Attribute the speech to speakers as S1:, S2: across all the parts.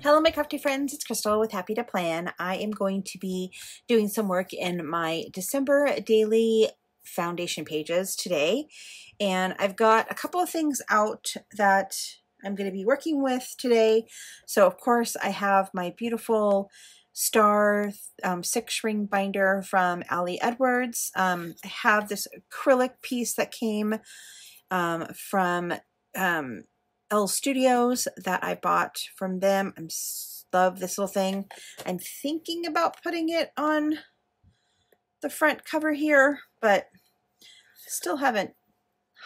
S1: Hello my crafty friends, it's Crystal with Happy to Plan. I am going to be doing some work in my December daily foundation pages today, and I've got a couple of things out that I'm going to be working with today. So of course I have my beautiful star 6-ring binder from Ali Edwards. I have this acrylic piece that came from L Studios that I bought from them. I love this little thing. I'm thinking about putting it on the front cover here, but still haven't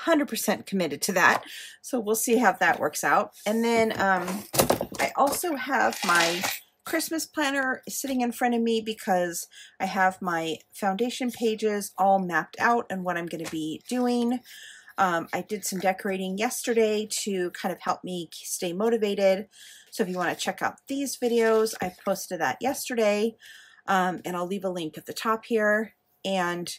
S1: 100% committed to that. So we'll see how that works out. And then I also have my Christmas planner sitting in front of me because I have my foundation pages all mapped out and what I'm going to be doing. I did some decorating yesterday to kind of help me stay motivated. So if you want to check out these videos, I posted that yesterday, and I'll leave a link at the top here. And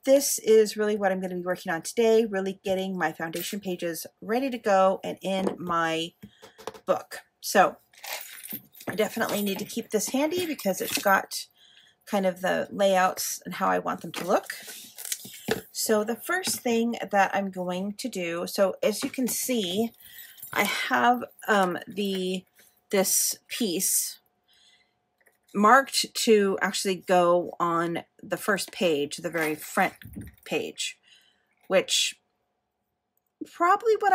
S1: this is really what I'm going to be working on today, really getting my foundation pages ready to go and in my book. So I definitely need to keep this handy because it's got kind of the layouts and how I want them to look. So the first thing that I'm going to do, so as you can see, I have this piece marked to actually go on the first page, the very front page, which probably what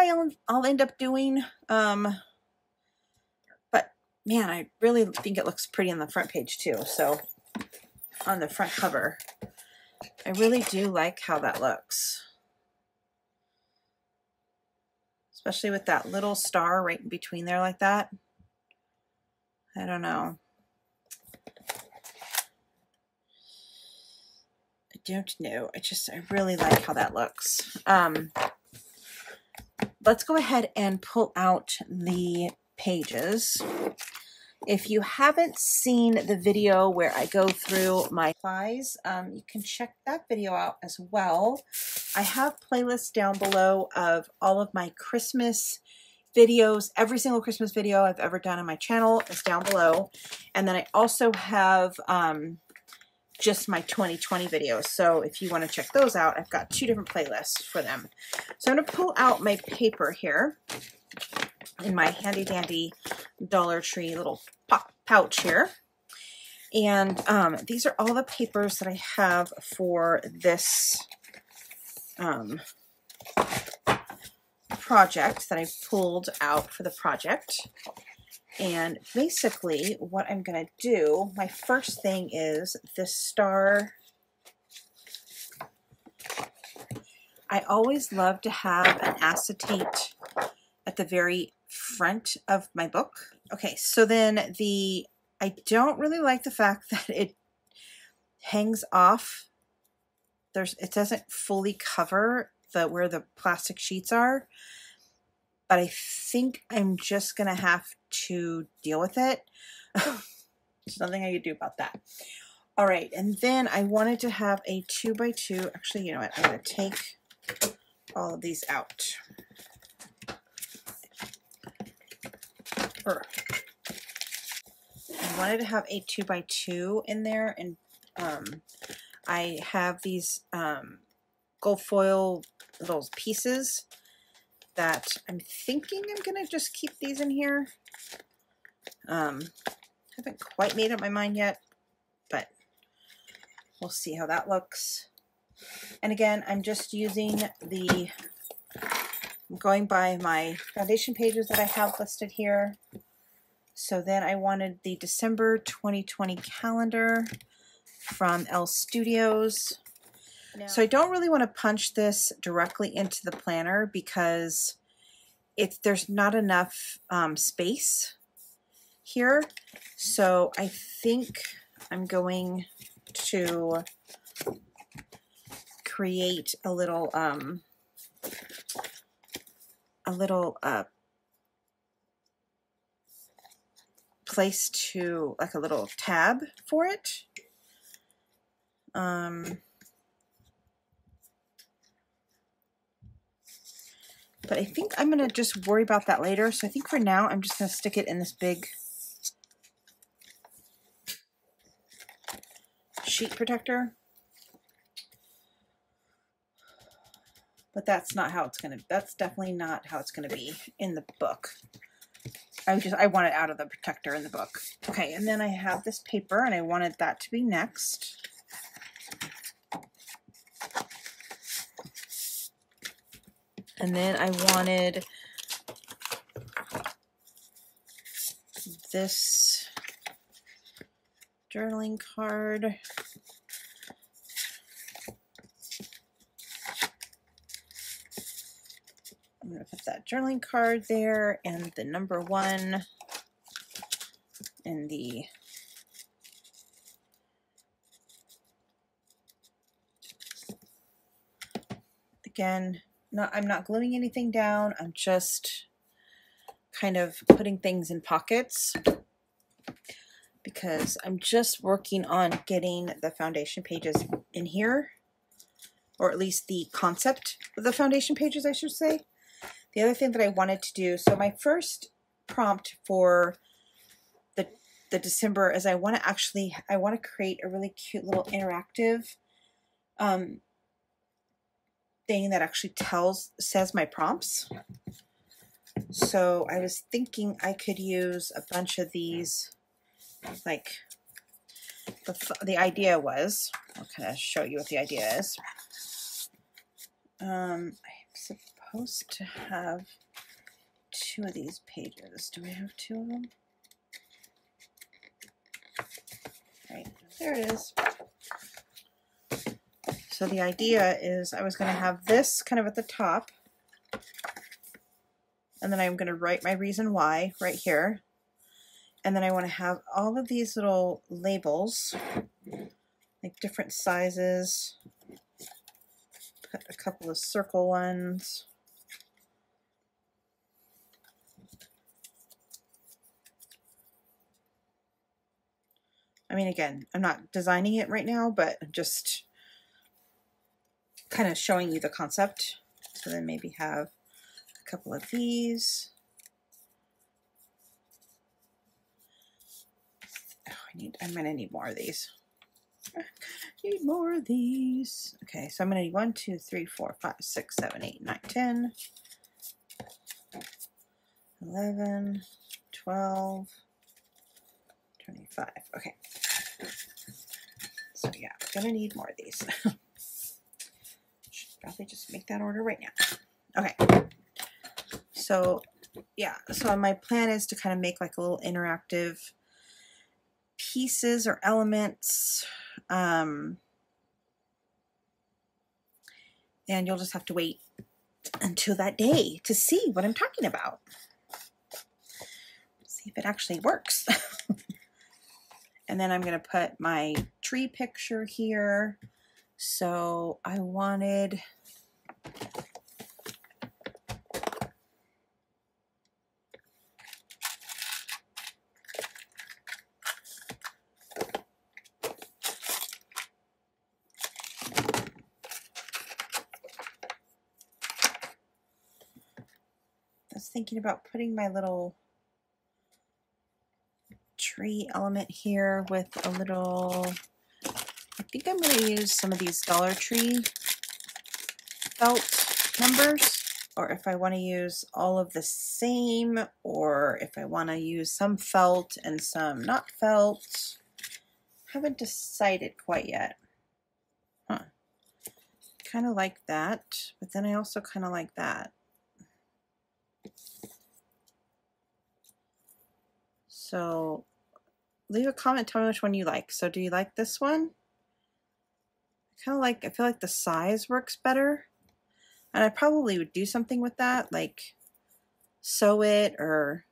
S1: I'll end up doing. But man, I really think it looks pretty on the front page too. So on the front cover. I really do like how that looks, especially with that little star right in between there like that. I don't know. I don't know. I really like how that looks. Let's go ahead and pull out the pages. If you haven't seen the video where I go through my supplies, you can check that video out as well. I have playlists down below of all of my Christmas videos. Every single Christmas video I've ever done on my channel is down below. And then I also have just my 2020 videos. So if you want to check those out, I've got 2 different playlists for them. So I'm going to pull out my paper here in my handy dandy Dollar Tree little pouch here. And these are all the papers that I have for this project that I pulled out for the project. And basically what I'm going to do, my first thing is this star. I always love to have an acetate at the very front of my book. Okay, so then I don't really like the fact that it hangs off. It doesn't fully cover where the plastic sheets are, but I think I'm just gonna have to deal with it. There's nothing I could do about that. All right, and then I wanted to have a 2x2. Actually, you know what? I'm gonna take all of these out. I wanted to have a 2x2 in there, and I have these gold foil little pieces that I'm thinking I'm gonna just keep these in here. Haven't quite made up my mind yet, but we'll see how that looks. And again, I'm just using I'm going by my foundation pages that I have listed here. So then I wanted the December 2020 calendar from L Studios. So I don't really want to punch this directly into the planner because there's not enough space here. So I think I'm going to create a little place to, like, a little tab for it. But I think I'm going to just worry about that later. So I think for now, I'm just going to stick it in this big sheet protector. But that's not how it's gonna, that's definitely not how it's gonna be in the book. I want it out of the protector in the book. Okay, and then I have this paper and I wanted that to be next. And then I wanted this journaling card. I'm going to put that journaling card there and the number 1 in the again, I'm not gluing anything down. I'm just kind of putting things in pockets because I'm just working on getting the foundation pages in here, or at least the concept of the foundation pages, I should say. The other thing that I wanted to do, so my first prompt for the December is I want to create a really cute little interactive thing that actually says my prompts. So I was thinking I could use a bunch of these, like the idea was, I'll kind of show you what the idea is. I'm supposed to have 2 of these pages. Do I have 2 of them? Right, there it is. So the idea is I was going to have this kind of at the top, and then I'm going to write my reason why right here. And then I want to have all of these little labels, like different sizes. Put a couple of circle ones. I mean, again, I'm not designing it right now, but I'm just kind of showing you the concept. So then maybe have a couple of these. Oh, I'm gonna need more of these. Need more of these. Okay, so I'm gonna need 1, 2, 3, 4, 5, 6, 7, 8, 9, 10, 11, 12, 25. Okay. So yeah, I'm gonna need more of these. Should probably just make that order right now. Okay. So yeah, so my plan is to kind of make like a little interactive pieces or elements. And you'll just have to wait until that day to see what I'm talking about. See if it actually works. And then I'm going to put my tree picture here. So I wanted thinking about putting my little tree element here with a little, I think I'm going to use some of these Dollar Tree felt numbers, or if I want to use all of the same, or if I want to use some felt and some not felt. Haven't decided quite yet. Huh. Kind of like that, but then I also kind of like that. So leave a comment, tell me which one you like. So do you like this one? I feel like the size works better. And I probably would do something with that, like sew it or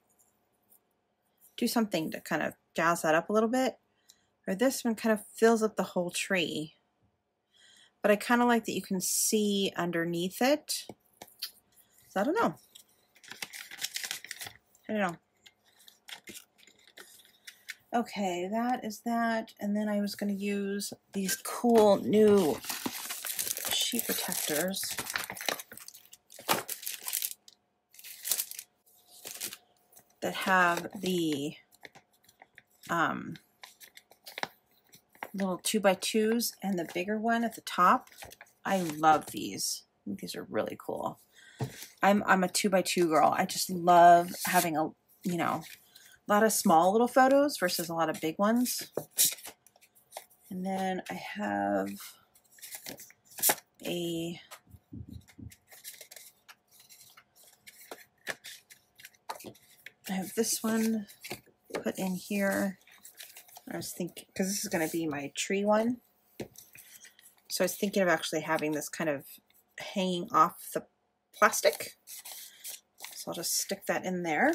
S1: do something to kind of jazz that up a little bit. Or this one kind of fills up the whole tree. But I kind of like that you can see underneath it. So I don't know. I don't know. Okay, that is that. And then I was going to use these cool new sheet protectors. That have the little 2x2s and the bigger one at the top. I love these. I think these are really cool. I'm a 2x2 girl. I just love having a, you know, a lot of small little photos versus a lot of big ones. And then I have this one put in here. I was thinking, because this is going to be my tree one. So I was thinking of actually having this kind of hanging off the plastic. So I'll just stick that in there.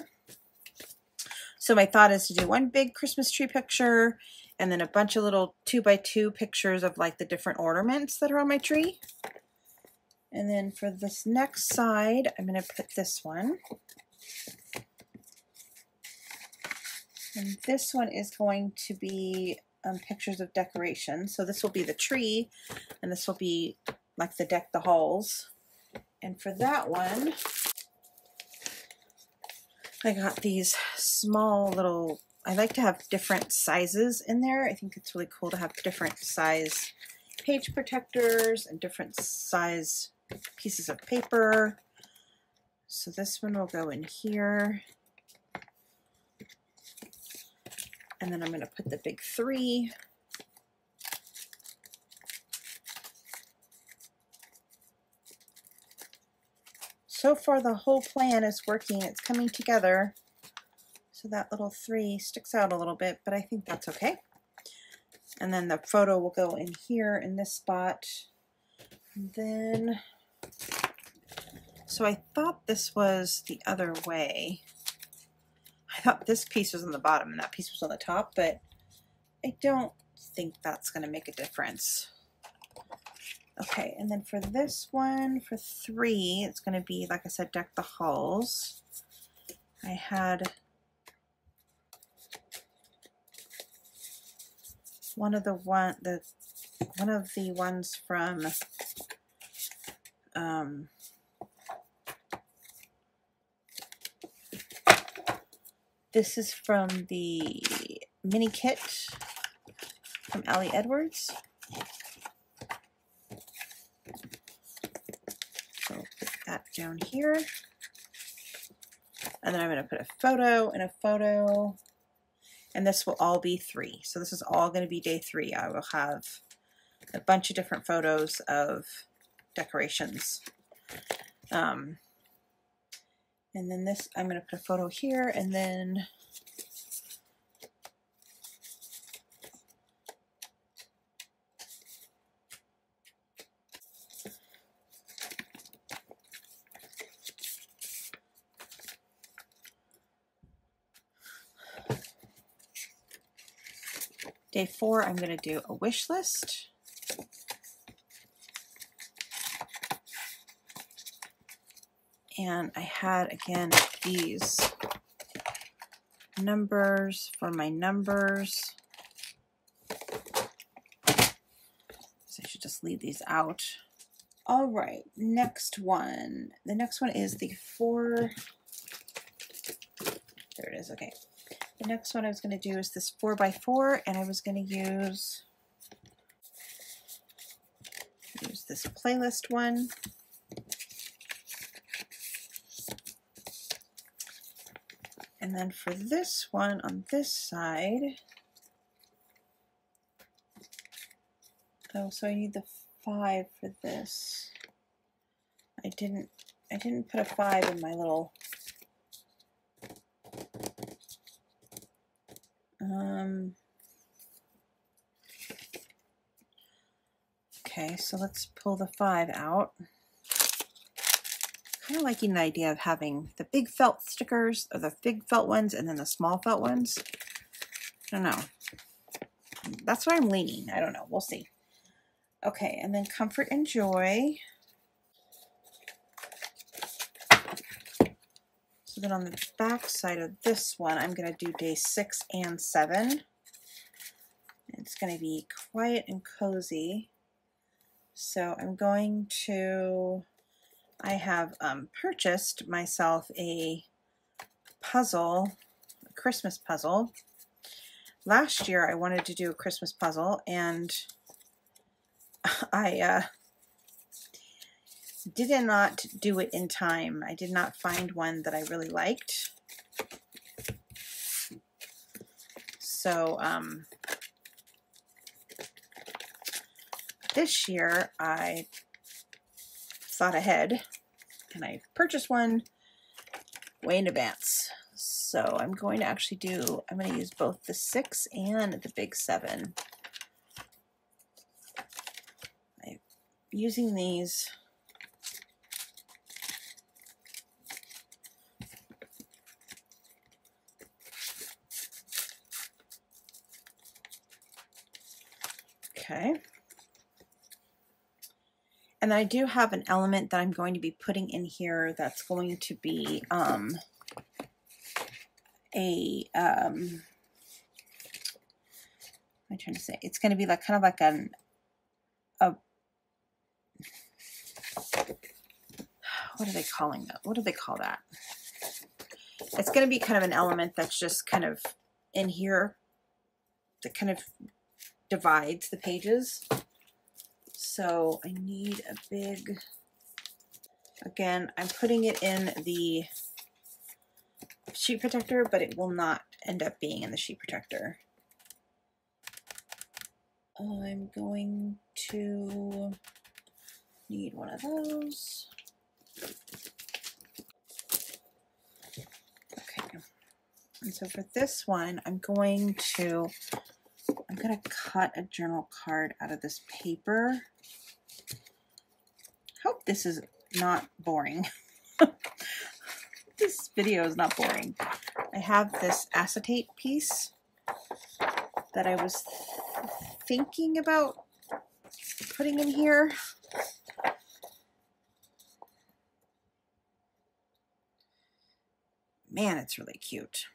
S1: So my thought is to do one big Christmas tree picture and then a bunch of little 2x2 pictures of like the different ornaments that are on my tree. And then for this next side, I'm going to put this one. And this one is going to be pictures of decoration. So this will be the tree, and this will be like the deck the halls. And for that one, I got these small little, I like to have different sizes in there. I think it's really cool to have different size page protectors and different size pieces of paper. So this one will go in here. And then I'm going to put the big 3. So far the whole plan is working. It's coming together. So that little 3 sticks out a little bit, but I think that's okay. And then the photo will go in here in this spot. And then, so I thought this was the other way. I thought this piece was on the bottom and that piece was on the top, but I don't think that's going to make a difference. Okay, and then for this one, for 3, it's going to be, like I said, deck the halls. I had one of the ones from this is from the mini kit from Allie Edwards. So I'll put that down here. And then I'm going to put a photo and a photo. And this will all be 3. So this is all going to be day 3. I will have a bunch of different photos of decorations. And then this, I'm going to put a photo here, and then day 4, I'm going to do a wish list. And I had, again, these numbers for my numbers. So I should just leave these out. All right, next one. The next one is the 4. There it is, okay. The next one I was going to do is this 4x4, and I was going to use this playlist one. And then for this one on this side, oh, so I need the 5 for this. I didn't put a 5 in my little okay, so let's pull the 5 out. Kind of liking the idea of having the big felt stickers, or the big felt ones, and then the small felt ones. I don't know. That's why I'm leaning. I don't know. We'll see. Okay, and then comfort and joy. So then on the back side of this one, I'm going to do day 6 and 7. It's going to be quiet and cozy. So I'm going to, I have purchased myself a puzzle, a Christmas puzzle. last year I wanted to do a Christmas puzzle, and I did not do it in time. I did not find one that I really liked. So this year I thought ahead and I purchased one way in advance. So I'm going to actually I'm going to use both the 6 and the big 7. I'm using these okay. And I do have an element that I'm going to be putting in here that's going to be what am I trying to say? It's going to be like kind of like what are they calling that? What do they call that? It's going to be kind of an element that's just kind of in here that kind of divides the pages. So I need a big, again, I'm putting it in the sheet protector, but it will not end up being in the sheet protector. I'm going to need one of those. Okay, and so for this one, I'm going to cut a journal card out of this paper. Hope this is not boring. This video is not boring. I have this acetate piece that I was thinking about putting in here. Man, it's really cute.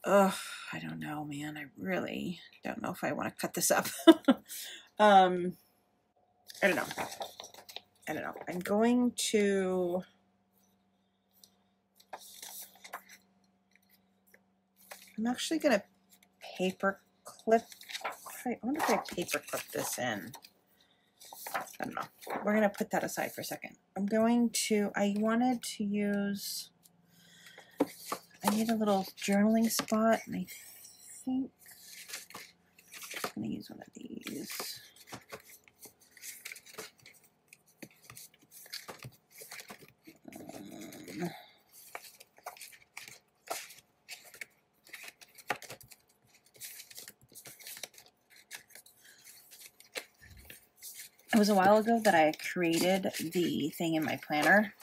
S1: Ugh, I don't know, man. I really don't know if I want to cut this up. I don't know. I don't know. I'm going to... I'm actually going to paper clip... I wonder if I paper clip this in. I don't know. We're going to put that aside for a second. I'm going to... I wanted to use... I need a little journaling spot, and I think I'm going to use one of these. It was a while ago that I created the thing in my planner.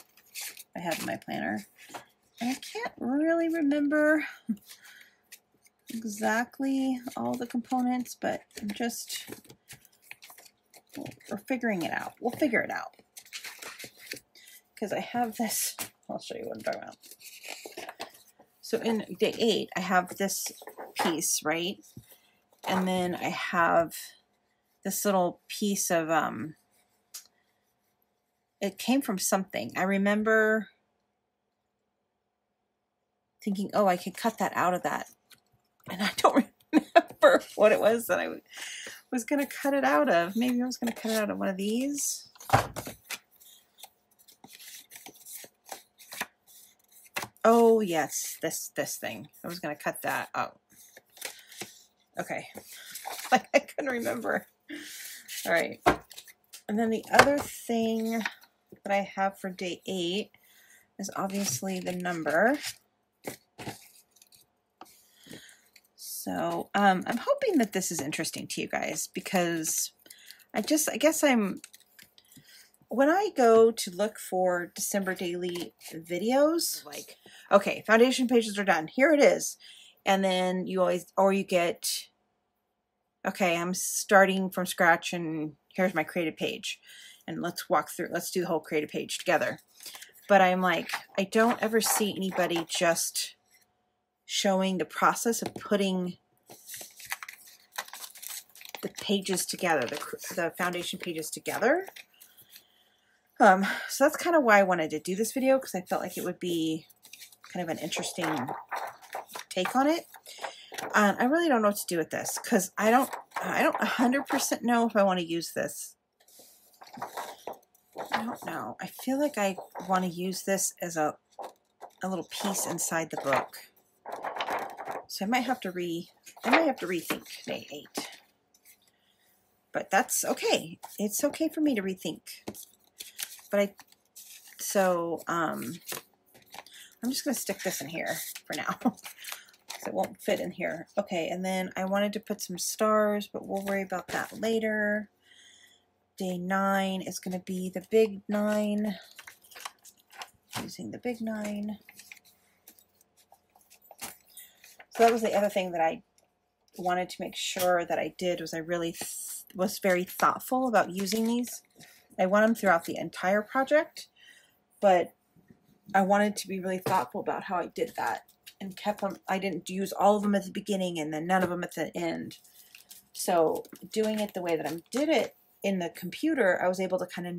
S1: I have in my planner. And I can't really remember exactly all the components, but I'm just, we're figuring it out. We'll figure it out. Because I have this, I'll show you what I'm talking about. So in day 8, I have this piece, right? And then I have this little piece of, it came from something. I remember thinking, oh, I could cut that out of that. And I don't remember what it was that I was going to cut it out of. Maybe I was going to cut it out of one of these. Oh, yes, this thing. I was going to cut that out. Okay. Like, I couldn't remember. All right. And then the other thing that I have for day 8 is obviously the number. So I'm hoping that this is interesting to you guys, because I guess when I go to look for December daily videos, like, okay, foundation pages are done. Here it is. And then you get, okay, I'm starting from scratch and here's my creative page. And let's do the whole creative page together. But I'm like, I don't ever see anybody just showing the process of putting the pages together, the foundation pages together. So that's kind of why I wanted to do this video, because I felt like it would be kind of an interesting take on it. I really don't know what to do with this because I don't 100% know if I want to use this. I don't know. I feel like I want to use this as a little piece inside the book. So I might have to rethink day 8. But that's okay. It's okay for me to rethink. But I'm just going to stick this in here for now. Because it won't fit in here. Okay, and then I wanted to put some stars, but we'll worry about that later. Day 9 is going to be the big 9. Using the big 9. So that was the other thing that I wanted to make sure that I did, was I really was very thoughtful about using these. I want them throughout the entire project, but I wanted to be really thoughtful about how I did that and kept them. I didn't use all of them at the beginning and then none of them at the end. So doing it the way that I did it in the computer, I was able to kind of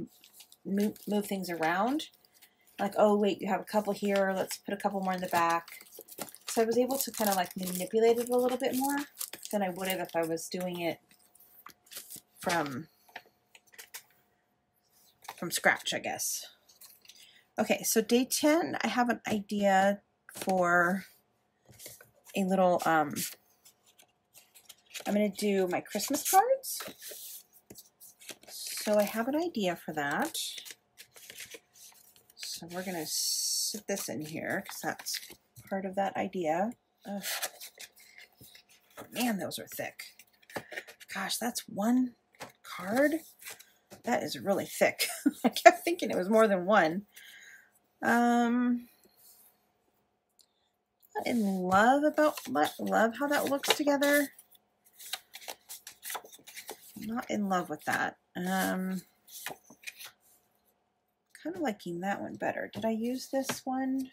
S1: move things around. Like, oh wait, you have a couple here, let's put a couple more in the back. So I was able to kind of like manipulate it a little bit more than I would have if I was doing it from scratch, I guess. Okay, so day 10, I have an idea for a little, I'm going to do my Christmas cards. So I have an idea for that. So we're going to sit this in here because that's part of that idea. Ugh. Man, those are thick. Gosh, that's one card. That is really thick. I kept thinking it was more than one. Not in love how that looks together. Not in love with that. Kind of liking that one better. Did I use this one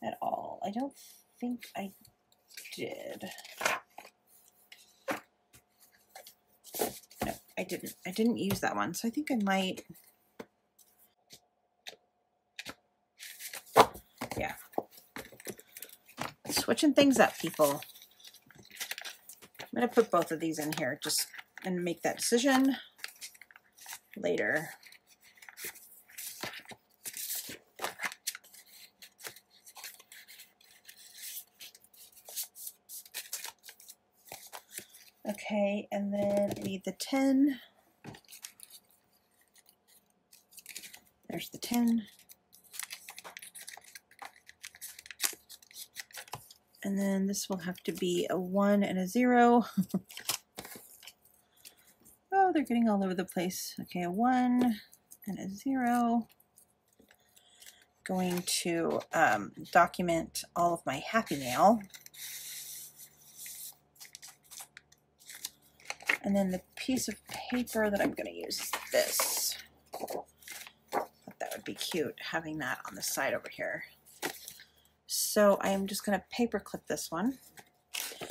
S1: at all? I don't think I did. No, I didn't. I didn't use that one. So I think I might. Yeah. Switching things up, people. I'm going to put both of these in here just and make that decision later. Okay, and then I need the 10. There's the 10. And then this will have to be a 1 and a 0. Oh, they're getting all over the place. Okay, a 1 and a 0. Going to document all of my happy mail. And then the piece of paper that I'm going to use is this. That would be cute, having that on the side over here. So I'm just going to paper clip this one.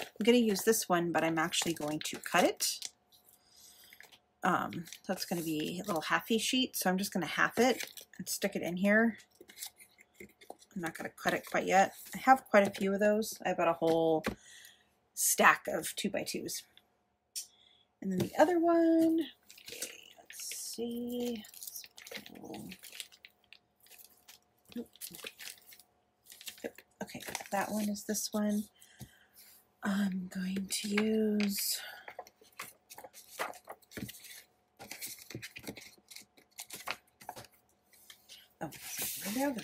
S1: I'm going to use this one, but I'm actually going to cut it. That's going to be a little halfy sheet, so I'm just going to half it and stick it in here. I'm not going to cut it quite yet. I have quite a few of those. I've got a whole stack of 2x2s. And then the other one, okay, let's see. Okay, that one is this one. I'm going to use there we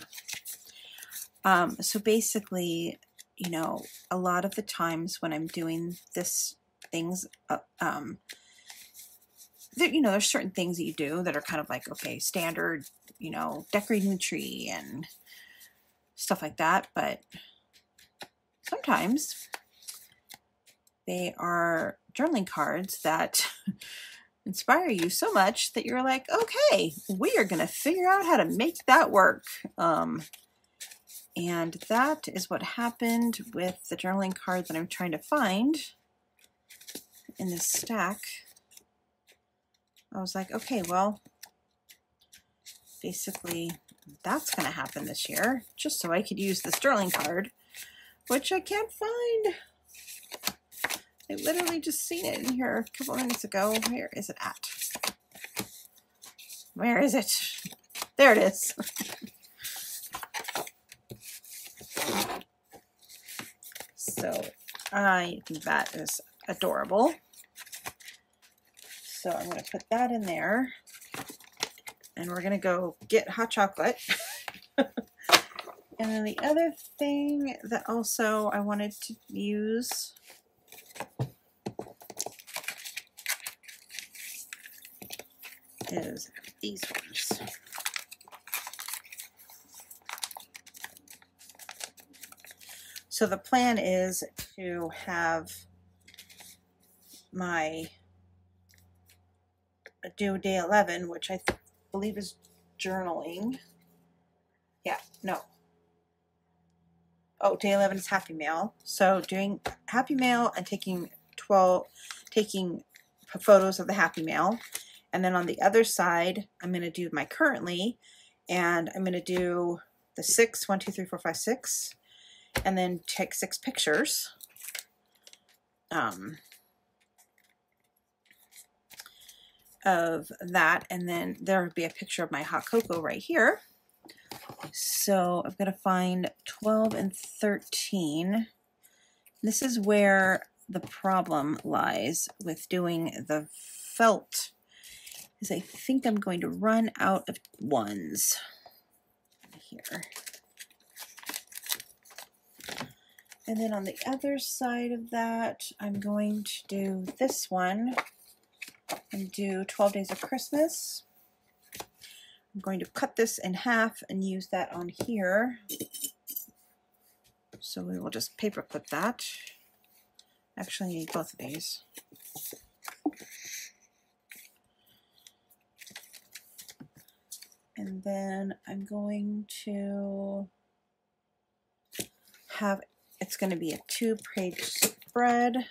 S1: go. So basically, you know, a lot of the times when I'm doing this things, you know, there's certain things that you do that are kind of like, okay, standard, you know, decorating the tree and stuff like that, but sometimes they are journaling cards that inspire you so much that you're like, okay, we are going to figure out how to make that work. And that is what happened with the journaling card that I'm trying to find in this stack. I was like, okay, well, basically that's going to happen this year, just so I could use the Sterling card, which I can't find. I literally just seen it in here a couple minutes ago. Where is it at? Where is it? There it is. So I think that is adorable. So I'm going to put that in there. And we're going to go get hot chocolate. And then the other thing that also I wanted to use is these ones. So the plan is to have my do day 11, which I believe is journaling. Yeah, no. Oh, day 11 is Happy Mail. So doing Happy Mail and taking photos of the Happy Mail. And then on the other side, I'm going to do my currently, and I'm going to do the 6, 1, 2, 3, 4, 5, 6, and then take 6 pictures. Of that, and then there would be a picture of my hot cocoa right here. So I'm going to find 12 and 13. This is where the problem lies with doing the felt, is I think I'm going to run out of ones here. And then on the other side of that, I'm going to do this one and do 12 Days of Christmas. I'm going to cut this in half and use that on here. So we will just paper clip that. Actually, I need both of these. And then I'm going to have, it's going to be a 2-page spread.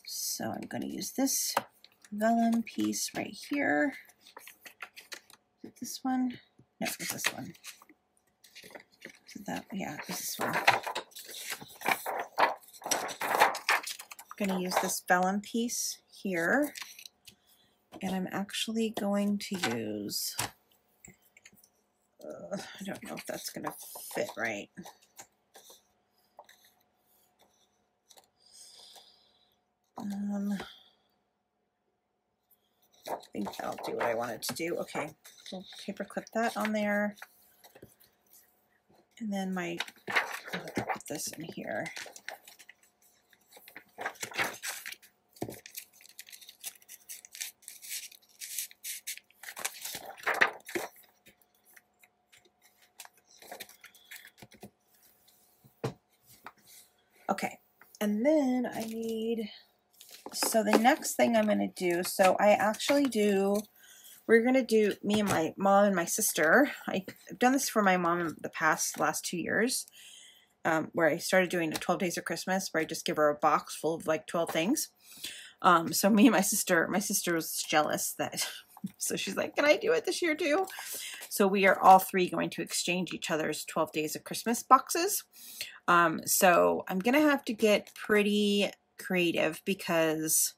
S1: So I'm going to use this vellum piece right here. Is it this one? No, it's this one. Is that, yeah, it's this one. I'm going to use this vellum piece here. And I'm actually going to use, I don't know if that's going to fit right. I think that'll do what I wanted to do. Okay, we'll paper clip that on there. And then I'll put this in here. Okay, and then I need, so the next thing I'm going to do, so I actually do, we're going to do, me and my mom and my sister, I've done this for my mom in the last 2 years, where I started doing the 12 Days of Christmas, where I just give her a box full of like 12 things. So me and my sister was jealous that, so she's like, can I do it this year too? So we are all three going to exchange each other's 12 Days of Christmas boxes. So I'm going to have to get pretty creative because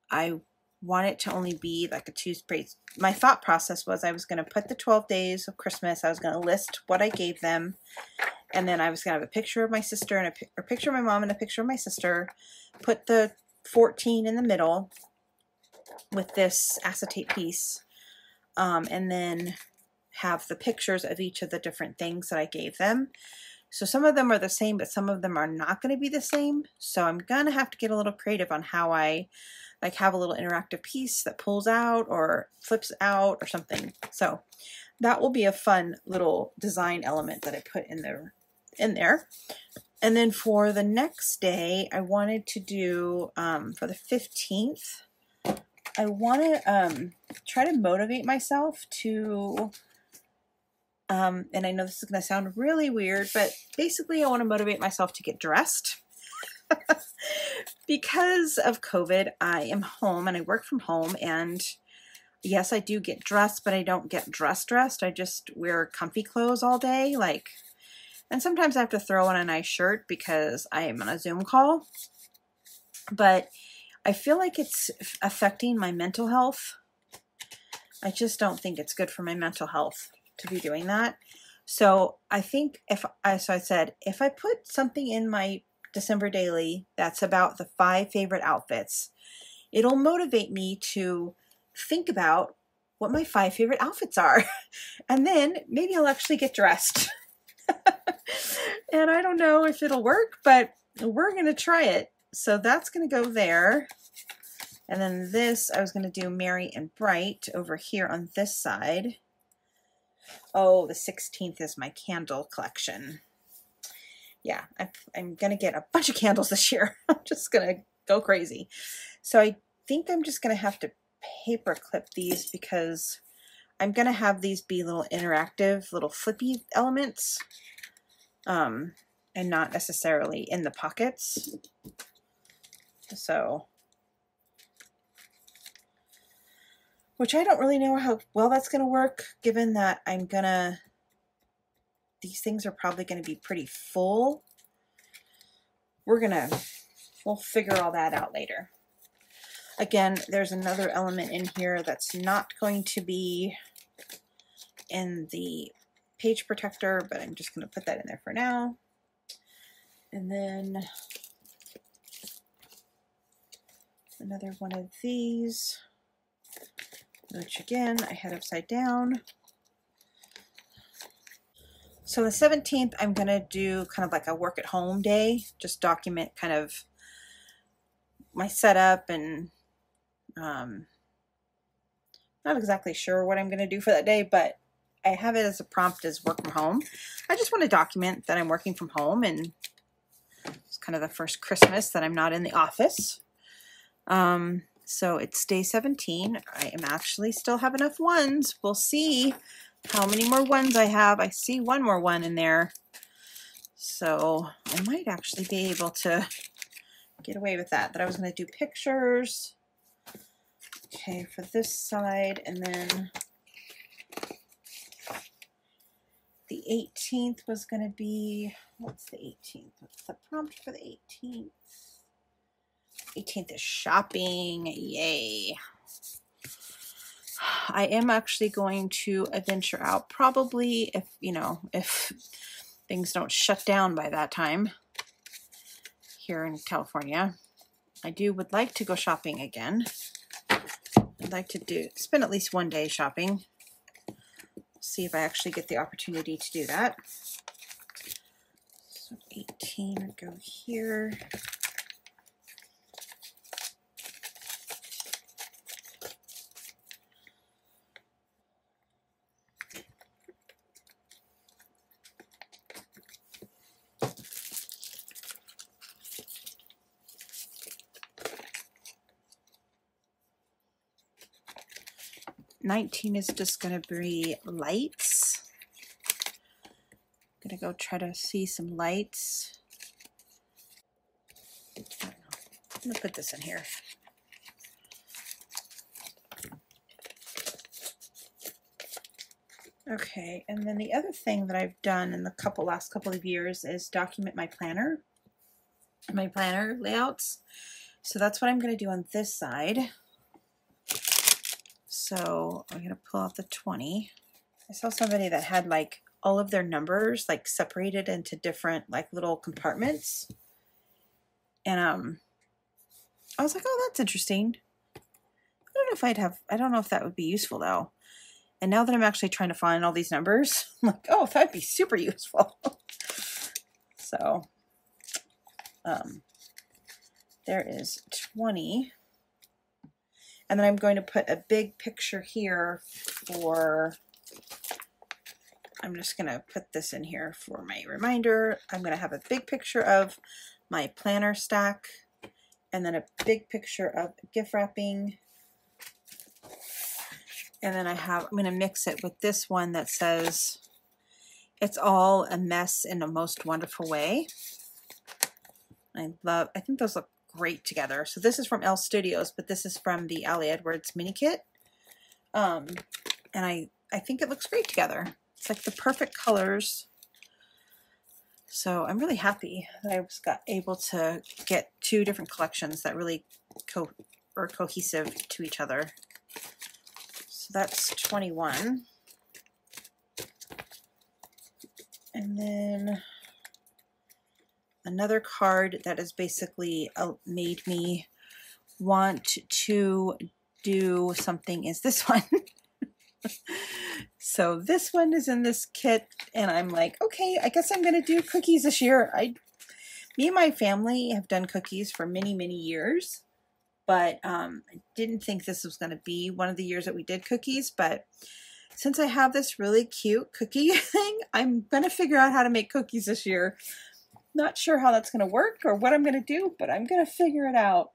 S1: I want it to only be like a 2-page. My thought process was I was going to put the 12 Days of Christmas, I was going to list what I gave them, and then I was going to have a picture of my sister and a picture of my mom and a picture of my sister, put the 14 in the middle with this acetate piece, and then have the pictures of each of the different things that I gave them. So some of them are the same, but some of them are not going to be the same. So I'm going to have to get a little creative on how I like have a little interactive piece that pulls out or flips out or something. So that will be a fun little design element that I put in there. And then for the next day, I wanted to do, for the 15th, I want to try to motivate myself to, and I know this is going to sound really weird, but basically I want to motivate myself to get dressed. Because of COVID, I am home and I work from home, and yes, I do get dressed, but I don't get dressed. I just wear comfy clothes all day, and sometimes I have to throw on a nice shirt because I am on a Zoom call. But I feel like it's affecting my mental health. I just don't think it's good for my mental health to be doing that. So I think if I put something in my December daily that's about the 5 favorite outfits, it'll motivate me to think about what my 5 favorite outfits are. And then maybe I'll actually get dressed. And I don't know if it'll work, but we're going to try it. So that's going to go there. And then this, I was going to do Merry and Bright over here on this side. Oh, the 16th is my candle collection. Yeah, I'm going to get a bunch of candles this year. I'm just going to go crazy. So I think I'm just going to have to paper clip these because I'm going to have these be little interactive, little flippy elements, and not necessarily in the pockets. So, which I don't really know how well that's going to work, given that these things are probably going to be pretty full. We'll figure all that out later. Again, there's another element in here that's not going to be in the page protector, but I'm just going to put that in there for now. And then another one of these, which again, I had upside down. So the 17th, I'm going to do kind of like a work at home day, just document kind of my setup, and not exactly sure what I'm going to do for that day, but I have it as a prompt as work from home. I just want to document that I'm working from home, and it's kind of the first Christmas that I'm not in the office. So it's day 17. I am actually still have enough ones. We'll see how many more ones I have. I see one more one in there. So I might actually be able to get away with that. But I was going to do pictures. Okay, for this side, and then the 18th was going to be, what's the 18th? What's the prompt for the 18th? 18th is shopping. Yay. I am actually going to venture out, probably if things don't shut down by that time here in California. I would like to go shopping again. I'd like to spend at least one day shopping. See if I actually get the opportunity to do that. So 18 would go here. '19 is just going to be lights. I'm going to go try to see some lights. I don't know. I'm going to put this in here. Okay, and then the other thing that I've done in the last couple of years is document my planner layouts. So that's what I'm going to do on this side. So I'm going to pull out the 20. I saw somebody that had like all of their numbers like separated into different like little compartments. And I was like, oh, that's interesting. I don't know if that would be useful though. And now that I'm actually trying to find all these numbers, I'm like, oh, that'd be super useful. So there is 20. And then I'm going to put a big picture here I'm just going to put this in here for my reminder. I'm going to have a big picture of my planner stack, and then a big picture of gift wrapping. And then I'm going to mix it with this one that says, "It's all a mess in a most wonderful way." I think those look great together. So this is from Elle Studios, but this is from the Ali Edwards mini kit. And I think it looks great together. It's like the perfect colors. So I'm really happy that I was able to get two different collections that really are cohesive to each other. So that's 21. And then another card that has basically made me want to do something is this one. So this one is in this kit, and I'm like, okay, I guess I'm gonna do cookies this year. Me and my family have done cookies for many, many years, but I didn't think this was gonna be one of the years that we did cookies. But since I have this really cute cookie thing, I'm gonna figure out how to make cookies this year. Not sure how that's gonna work or what I'm gonna do, but I'm gonna figure it out.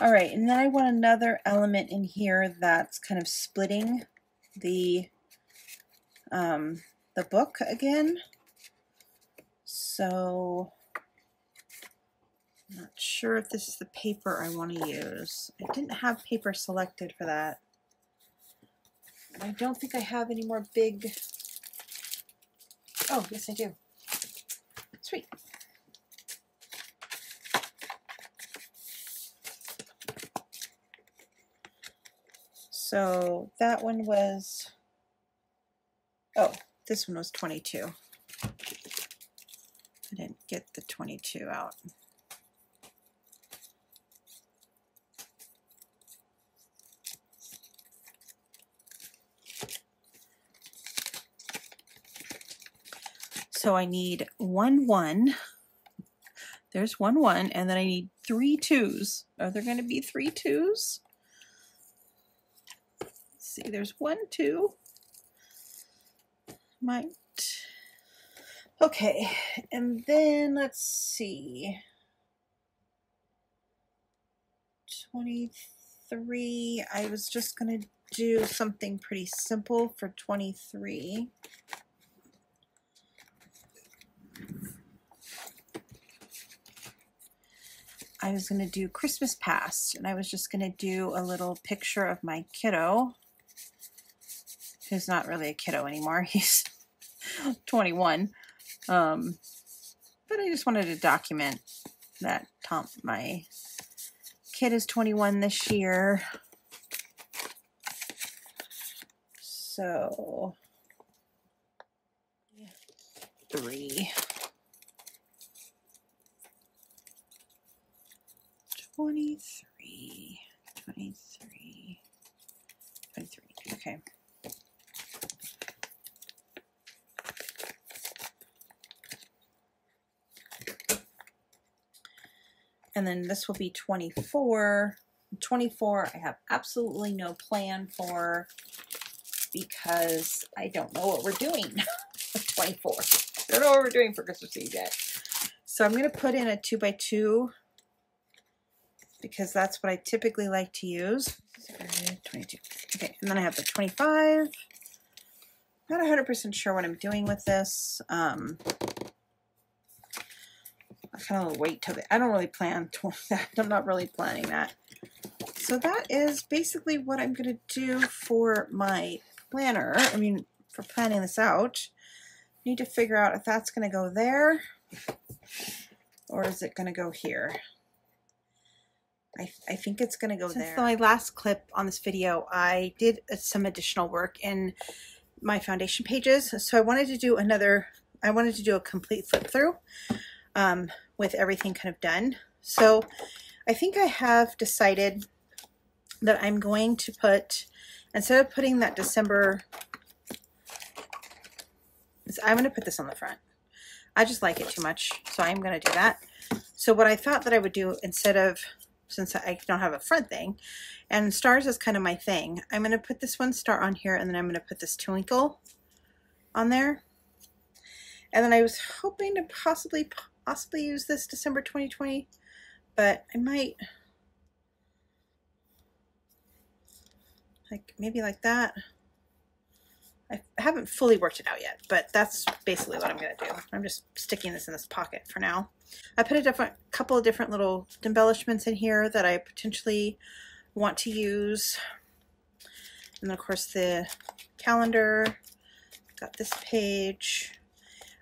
S1: All right, and then I want another element in here that's kind of splitting the book again. So I'm not sure if this is the paper I want to use. I didn't have paper selected for that. I don't think I have any more big. Oh, yes I do. Sweet. So that one was, oh, this one was 22. I didn't get the 22 out. So I need 1 1. There's 1 1, and then I need 3 2s. Are there going to be 3 2s? See, there's 1 2. Might. Okay, and then let's see. 23. I was just gonna do something pretty simple for 23. I was gonna do Christmas Past, and I was just gonna do a little picture of my kiddo, who's not really a kiddo anymore. He's 21. But I just wanted to document that my kid is 21 this year. So 3. 23. 23. 23. Okay. And then this will be 24. 24 I have absolutely no plan for because I don't know what we're doing with 24. I don't know what we're doing for Christmas Eve yet. So I'm going to put in a 2x2 because that's what I typically like to use. 22. Okay, and then I have the 25. Not 100% sure what I'm doing with this. I kind of wait till I don't really plan that. I'm not really planning that. So that is basically what I'm going to do for my planner. I mean, for planning this out. Need to figure out if that's going to go there or is it going to go here. I think it's going to go there. Since my last clip on this video, I did some additional work in my foundation pages. So I wanted to do a complete flip through. With everything kind of done. So I think I have decided that I'm going to put, instead of putting that December, I'm going to put this on the front. I just like it too much, so I'm going to do that. So what I thought that I would do instead of, since I don't have a front thing, and stars is kind of my thing, I'm going to put this one star on here, and then I'm going to put this twinkle on there. And then I was hoping to possibly use this December 2020, but I might, maybe like that. I haven't fully worked it out yet, but that's basically what I'm going to do. I'm just sticking this in this pocket for now. I put a couple of different little embellishments in here that I potentially want to use. And then of course the calendar, got this page.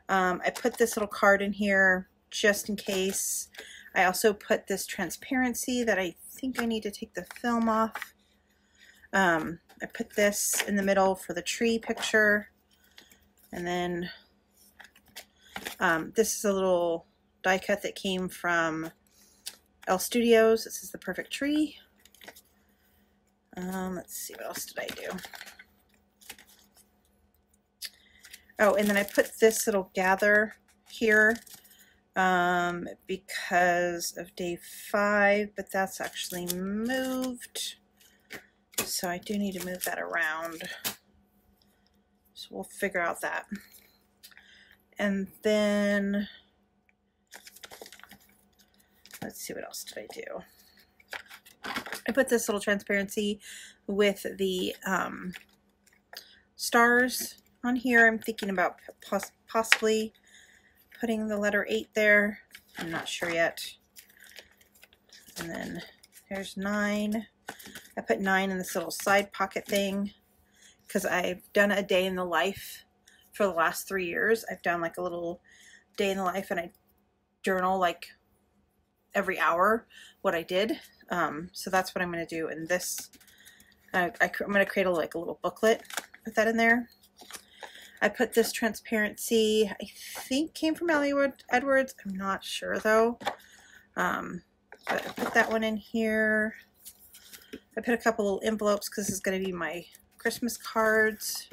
S1: I put this little card in here just in case. I also put this transparency that I think I need to take the film off. I put this in the middle for the tree picture. And then this is a little die cut that came from L Studios. This is the perfect tree. Let's see, what else did I do? Oh, and then I put this little gather here because of day 5, but that's actually moved. So I do need to move that around. So we'll figure out that. And then, let's see, what else did I do? I put this little transparency with the stars on here. I'm thinking about possibly putting the letter 8 there. I'm not sure yet. And then there's 9. I put 9 in this little side pocket thing because I've done a day in the life for the last 3 years. I've done like a little day in the life, and I journal like every hour what I did. So that's what I'm going to do in this. I'm going to create a little booklet, put that in there. I put this transparency, I think came from Ellie Edwards. I'm not sure though. But I put that one in here. I put a couple little envelopes because this is going to be my Christmas cards.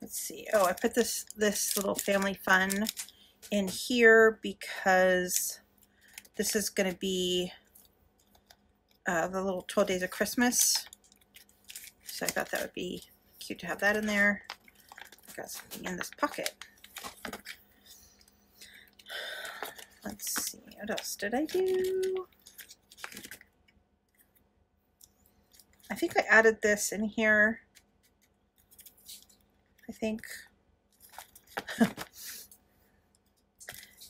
S1: Let's see. Oh, I put this little family fun in here because this is going to be the little 12 Days of Christmas. So I thought that would be cute to have that in there. I've got something in this pocket. Let's see, what else did I do? I think I added this in here. I think.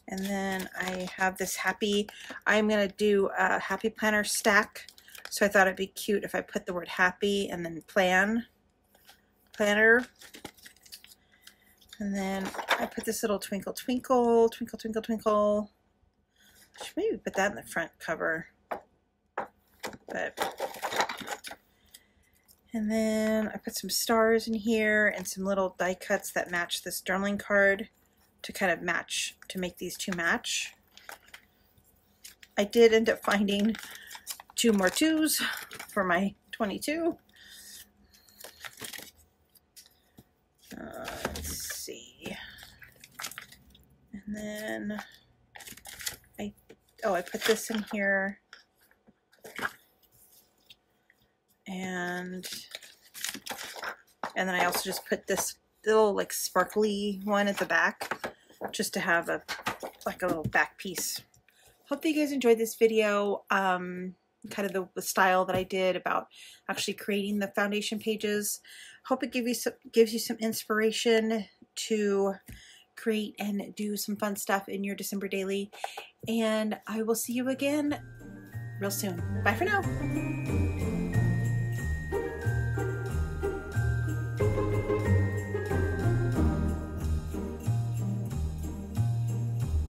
S1: And then I have this happy, I'm going to do a happy planner stack. So I thought it'd be cute if I put the word happy and then planner. And then I put this little twinkle, twinkle, twinkle, twinkle, twinkle. I should maybe put that in the front cover. And then I put some stars in here and some little die cuts that match this journaling card to kind of match, to make these two match. I did end up finding 2 more 2s for my 22. Let's see. And then I put this in here. And then I also just put this little like sparkly one at the back just to have like a little back piece. Hope that you guys enjoyed this video. Kind of the style that I did about actually creating the foundation pages. Hope it gives you some inspiration to create and do some fun stuff in your December daily. And I will see you again real soon. Bye for now.